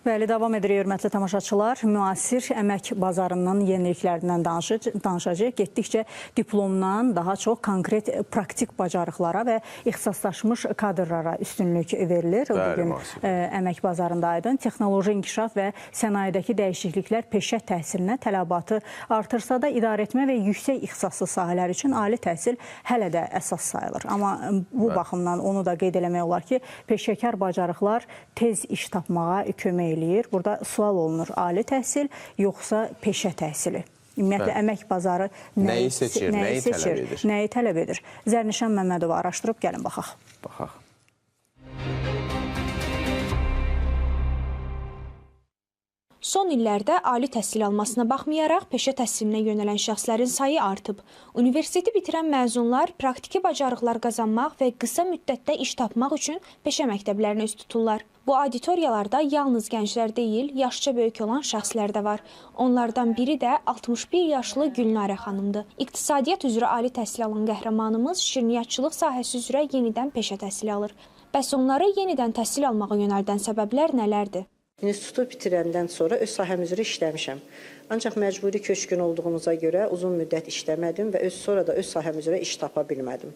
Bəli, davam edirik, hörmətli tamaşaçılar. Müasir əmək bazarının yeniliklərindən danışacağıq. Getdikcə diplomdan daha çox konkret praktik bacarıqlara və ixtisaslaşmış kadrlara üstünlük verilir. Bugün əmək bazarında aydın texnoloji inkişaf və sənayedəki dəyişikliklər peşə təhsilinə tələbatı artırsa da idarəetmə və yüksək ixtisaslı sahələr üçün ali təhsil hələ də əsas sayılır. Amma bu baxımdan onu da qeyd eləmək olar ki, peşəkar bacarıqlar tez iş tapmağa kömək eləyir. Burada sual olunur, ali təhsil yoxsa peşə təhsili? Ümumiyyətlə, əmək bazarı nəyi seçir, nəyi tələb edir? Zərnişan Məmmədova araşdırıb, gəlin baxaq. Son illərdə ali təhsil almasına baxmayaraq peşə təhsilinə yönələn şəxslərin sayı artıb. Universiteti bitirən məzunlar praktiki bacarıqlar qazanmaq və qısa müddətdə iş tapmaq üçün peşə məktəblərinə üst tuturlar. Bu auditoriyalarda yalnız gənclər deyil, yaşca böyük olan şəxslər də var. Onlardan biri də 61 yaşlı Gülnarə xanımdır. İqtisadiyyat üzrə ali təhsil alan qəhrəmanımız şirniyyatçılıq sahəsi üzrə yenidən peşə təhsili alır. Bəs onları yenidən təhsil almağa yönəldən səbəblər nələrdir? İnstitutu bitirəndən sonra öz sahəm üzrə işləmişəm. Ancaq məcburi köçkün olduğumuza görə uzun müddət işləmədim və sonra da öz sahəm üzrə iş tapa bilmədim.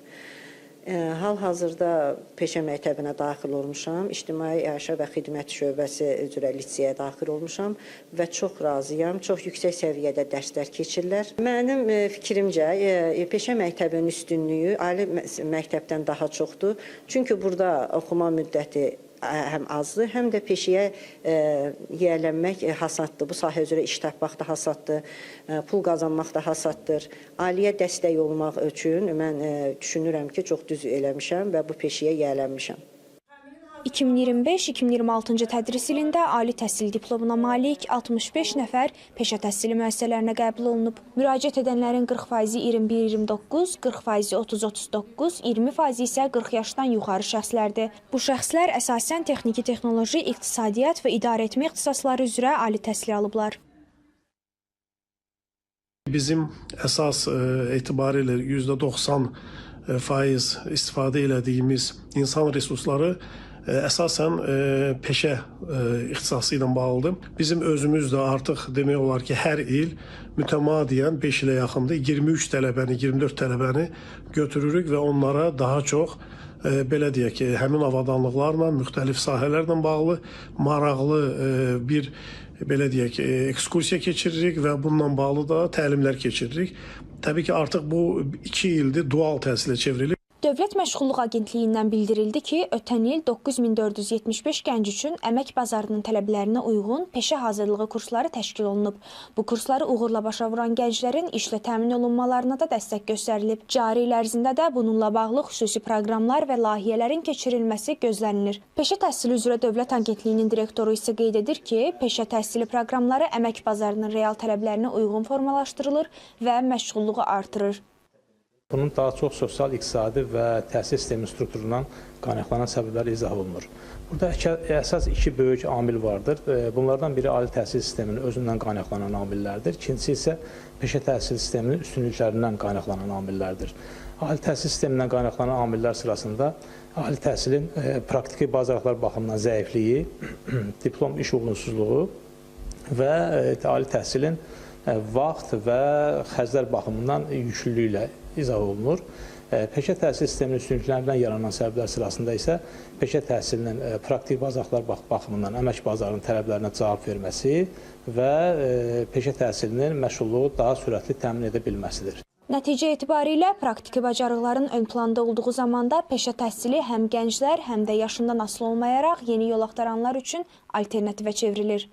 Hal-hazırda peşə məktəbinə daxil olmuşam, İctimai Əşya və Xidmət şöbəsi üzrə liseyə daxil olmuşam və çox razıyam, çox yüksək səviyyədə dərslər keçirlər. Mənim fikrimcə, peşə məktəbinin üstünlüyü ali məktəbdən daha çoxdur. Çünki burada oxuma müddəti həm azdır, həm də peşəyə yiyələnmək hasaddır. Bu sahə üzrə iş tapmaq da hasaddır, pul qazanmaq da hasaddır. Aliyə dəstək olmaq üçün mən düşünürəm ki, çox düz eləmişəm və bu peşəyə yiyələnmişəm. 2025-2026-cı tədris ilində ali təhsil diplomuna malik 65 nəfər peşə təhsili müəssisələrinə qəbul olunub. Müraciət edənlərin 40%-i 21-29, 40%-i 30-39, 20%-i isə 40 yaşdan yuxarı şəxslərdir. Bu şəxslər əsasən texniki texnoloji, iqtisadiyyat və idarəetmə ixtisasları üzrə ali təhsil alıblar. Bizim əsas etibarilə %90% istifadə elədiyimiz insan resursları əsasən peşə ixtisası ilə bağlıdır. Bizim özümüz də artıq demək olar ki, hər il mütəmadiən 5 ilə yaxındır 23 tələbəni, 24 tələbəni götürürük və onlara daha çox belə deyək ki, həmin avadanlıqlarla, müxtəlif sahələrlə bağlı maraqlı bir belə deyək ki, ekskursiya keçiririk və bununla bağlı da təlimlər keçiririk. Təbii ki, artıq bu 2 ildir dual təhsilə çevrilib. Dövlət Məşğulluq Agentliyindən bildirildi ki, ötən il 9475 gənc üçün əmək bazarının tələblərinə uyğun peşə hazırlığı kursları təşkil olunub. Bu kursları uğurla başa vuran gənclərin işlə təmin olunmalarına da dəstək göstərilib. Cari il ərzində də bununla bağlı xüsusi proqramlar və layihələrin keçirilməsi gözlənilir. Peşə təhsili üzrə Dövlət Agentliyinin direktoru isə qeyd edir ki, peşə təhsili proqramları əmək bazarının real tələblərinə uyğun formalaşdırılır və məşğulluğu artırır. Bunun daha çox sosial-iqtisadi və təhsil sistemi strukturundan qaynaqlanan səbəblər izah olunur. Burada əsas iki böyük amil vardır. Bunlardan biri ali təhsil sisteminin özündən qaynaqlanan amillərdir. İkincisi isə peşə təhsil sisteminin üstünlüklərindən qaynaqlanan amillərdir. Ali təhsil sistemindən qaynaqlanan amillər sırasında ali təhsilin praktiki bacarıqlar baxımından zəifliyi, diplom iş uyğunsuzluğu və ali təhsilin vaxt və xərclər baxımından yüklülüyü ilə izah olunur. Peşə təhsil sisteminin üstünlüklərindən yaranan səbəblər sırasında isə peşə təhsilinin praktik bacarıqlar baxımından əmək bazarının tələblərinə cavab verməsi və peşə təhsilinin məşğulluğu daha sürətli təmin edə bilməsidir. Nəticə etibarilə praktiki bacarıqların ön planda olduğu zamanda peşə təhsili həm gənclər, həm də yaşından asılı olmayaraq yeni yol axtaranlar üçün alternativə çevrilir.